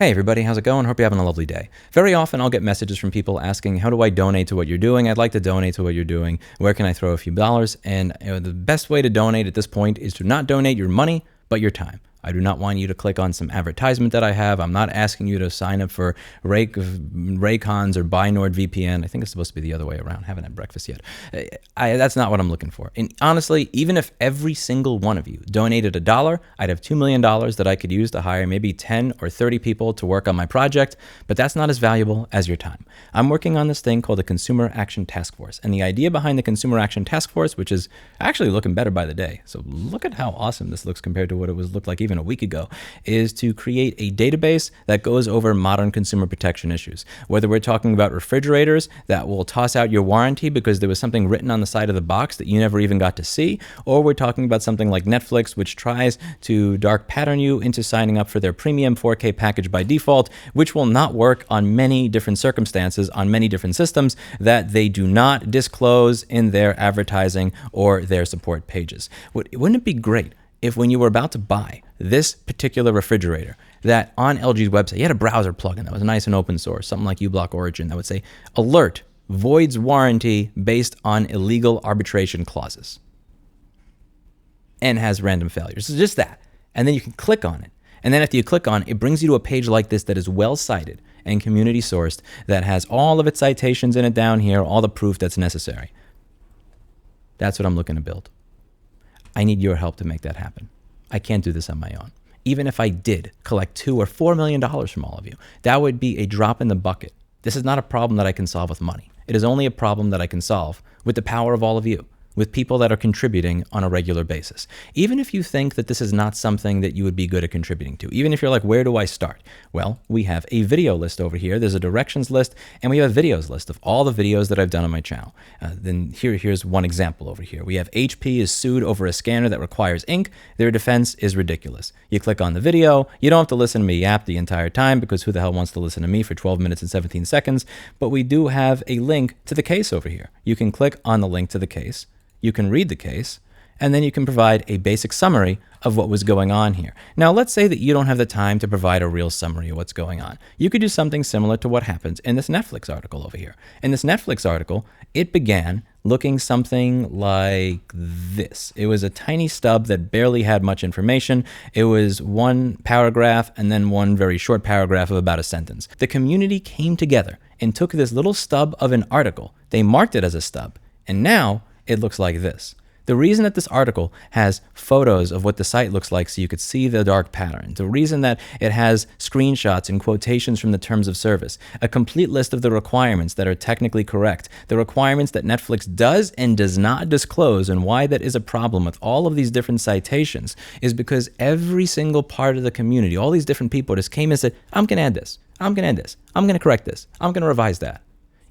Hey everybody, how's it going? Hope you're having a lovely day. Very often I'll get messages from people asking, how do I donate to what you're doing? I'd like to donate to what you're doing. Where can I throw a few dollars? And the best way to donate at this point is to not donate your money, but your time. I do not want you to click on some advertisement that I have. I'm not asking you to sign up for Raycons or buy NordVPN. I think it's supposed to be the other way around. I haven't had breakfast yet. That's not what I'm looking for. And honestly, even if every single one of you donated $1, I'd have $2 million that I could use to hire maybe 10 or 30 people to work on my project, but that's not as valuable as your time. I'm working on this thing called the Consumer Action Task Force. And the idea behind the Consumer Action Task Force, which is actually looking better by the day. So look at how awesome this looks compared to what it looked like even a week ago, is to create a database that goes over modern consumer protection issues. Whether we're talking about refrigerators that will toss out your warranty because there was something written on the side of the box that you never even got to see, or we're talking about something like Netflix, which tries to dark pattern you into signing up for their premium 4K package by default, which will not work on many different circumstances, on many different systems that they do not disclose in their advertising or their support pages. Wouldn't it be great if when you were about to buy this particular refrigerator, that on LG's website, you had a browser plugin that was nice and open source, something like uBlock Origin, that would say, alert, voids warranty based on illegal arbitration clauses, and has random failures. So just that. And then you can click on it. And then after you click on it, it brings you to a page like this that is well cited and community sourced, that has all of its citations in it down here, all the proof that's necessary. That's what I'm looking to build. I need your help to make that happen. I can't do this on my own. Even if I did collect $2 or $4 million from all of you, that would be a drop in the bucket. This is not a problem that I can solve with money. It is only a problem that I can solve with the power of all of you, with people that are contributing on a regular basis. Even if you think that this is not something that you would be good at contributing to, even if you're like, where do I start? Well, we have a video list over here. There's a directions list, and we have a videos list of all the videos that I've done on my channel. Then here's one example over here. We have HP is sued over a scanner that requires ink. Their defense is ridiculous. You click on the video. You don't have to listen to me yap the entire time, because who the hell wants to listen to me for 12 minutes and 17 seconds? But we do have a link to the case over here. You can click on the link to the case. You can read the case, and then you can provide a basic summary of what was going on here. Now, let's say that you don't have the time to provide a real summary of what's going on. You could do something similar to what happens in this Netflix article over here. In this Netflix article, it began looking something like this. It was a tiny stub that barely had much information. It was one paragraph and then one very short paragraph of about a sentence. The community came together and took this little stub of an article. They marked it as a stub, and now it looks like this. The reason that this article has photos of what the site looks like so you could see the dark pattern, the reason that it has screenshots and quotations from the terms of service, a complete list of the requirements that are technically correct, the requirements that Netflix does and does not disclose, and why that is a problem with all of these different citations, is because every single part of the community, all these different people just came and said, I'm going to add this, I'm going to add this, I'm going to correct this, I'm going to revise that.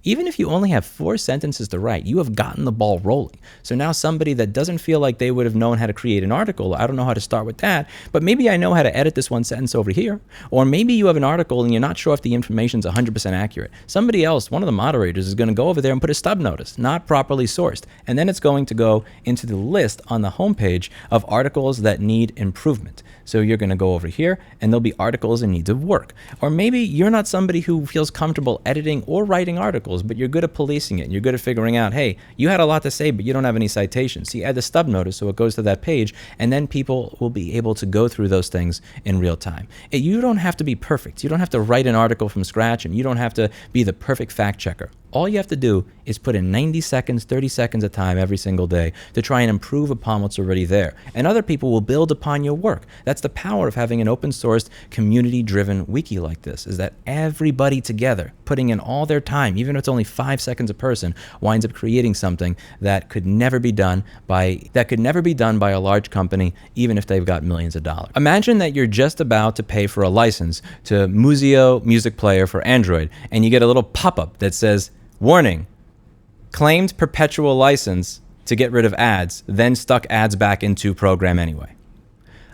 Even if you only have 4 sentences to write, you have gotten the ball rolling. So now somebody that doesn't feel like they would have known how to create an article, I don't know how to start with that, but maybe I know how to edit this one sentence over here. Or maybe you have an article and you're not sure if the information's 100% accurate. Somebody else, one of the moderators, is going to go over there and put a stub notice, not properly sourced. And then it's going to go into the list on the homepage of articles that need improvement. So you're going to go over here and there'll be articles in need of work. Or maybe you're not somebody who feels comfortable editing or writing articles, but you're good at policing it and you're good at figuring out, hey, you had a lot to say, but you don't have any citations. So you add the stub notice so it goes to that page, and then people will be able to go through those things in real time. You don't have to be perfect. You don't have to write an article from scratch, and you don't have to be the perfect fact checker. All you have to do is put in 90 seconds, 30 seconds of time every single day to try and improve upon what's already there. And other people will build upon your work. That's the power of having an open sourced, community-driven wiki like this, is that everybody together, putting in all their time, even if it's only 5 seconds a person, winds up creating something that could never be done by a large company, even if they've got millions of dollars. Imagine that you're just about to pay for a license to Museo Music Player for Android, and you get a little pop-up that says, warning, claimed perpetual license to get rid of ads, then stuck ads back into program anyway.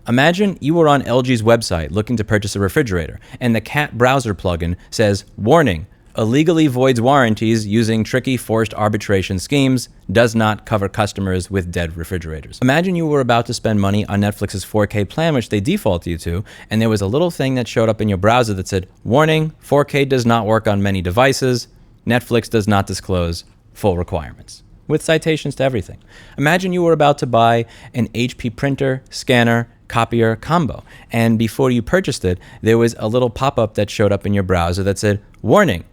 Imagine you were on LG's website looking to purchase a refrigerator, and the cat browser plugin says, warning, illegally voids warranties using tricky forced arbitration schemes, does not cover customers with dead refrigerators. Imagine you were about to spend money on Netflix's 4K plan, which they default you to, and there was a little thing that showed up in your browser that said, warning, 4K does not work on many devices. Netflix does not disclose full requirements, with citations to everything. Imagine you were about to buy an HP printer, scanner, copier combo, and before you purchased it, there was a little pop-up that showed up in your browser that said, warning,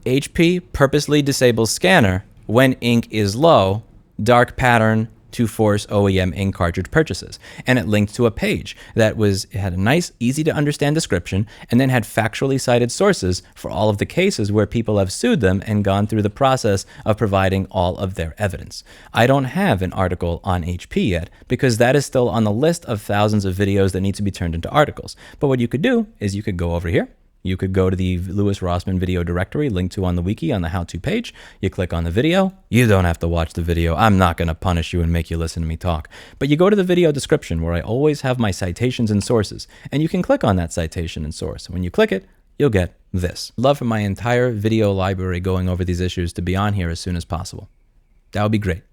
HP purposely disables scanner when ink is low, dark pattern to force OEM ink cartridge purchases. And it linked to a page that had a nice, easy to understand description and then had factually cited sources for all of the cases where people have sued them and gone through the process of providing all of their evidence. I don't have an article on HP yet because that is still on the list of thousands of videos that need to be turned into articles. But what you could do is you could go over here. You could go to the Louis Rossmann video directory linked to on the wiki on the how-to page. You click on the video. You don't have to watch the video. I'm not going to punish you and make you listen to me talk. But you go to the video description where I always have my citations and sources, and you can click on that citation and source. When you click it, you'll get this. I'd love for my entire video library going over these issues to be on here as soon as possible. That would be great.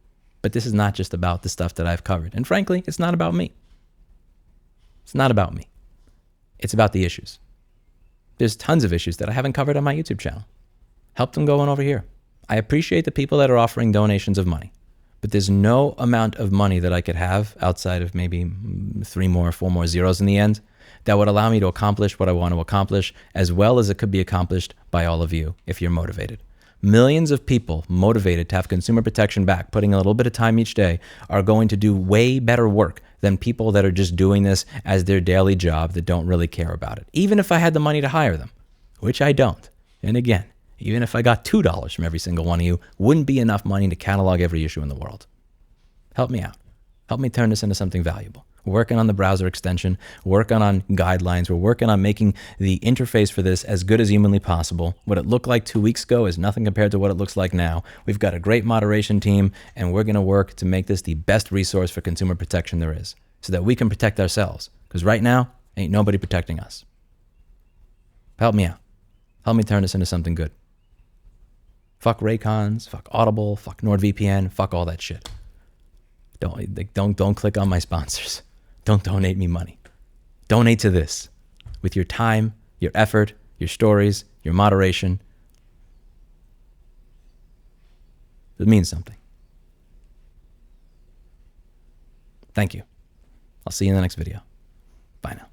But this is not just about the stuff that I've covered. And frankly, it's not about me. It's not about me. It's about the issues. There's tons of issues that I haven't covered on my YouTube channel. Help them go on over here. I appreciate the people that are offering donations of money, but there's no amount of money that I could have outside of maybe 3 more, 4 more zeros in the end that would allow me to accomplish what I want to accomplish, as well as it could be accomplished by all of you if you're motivated. Millions of people motivated to have consumer protection back, putting a little bit of time each day, are going to do way better work than people that are just doing this as their daily job that don't really care about it. Even if I had the money to hire them, which I don't. And again, even if I got $2 from every single one of you, wouldn't be enough money to catalog every issue in the world. Help me out. Help me turn this into something valuable. We're working on the browser extension, working on guidelines, we're working on making the interface for this as good as humanly possible. What it looked like 2 weeks ago is nothing compared to what it looks like now. We've got a great moderation team, and we're going to work to make this the best resource for consumer protection there is, so that we can protect ourselves. Because right now, ain't nobody protecting us. Help me out. Help me turn this into something good. Fuck Raycons, fuck Audible, fuck NordVPN, fuck all that shit. Don't click on my sponsors. Don't donate me money. Donate to this with your time, your effort, your stories, your moderation. It means something. Thank you. I'll see you in the next video. Bye now.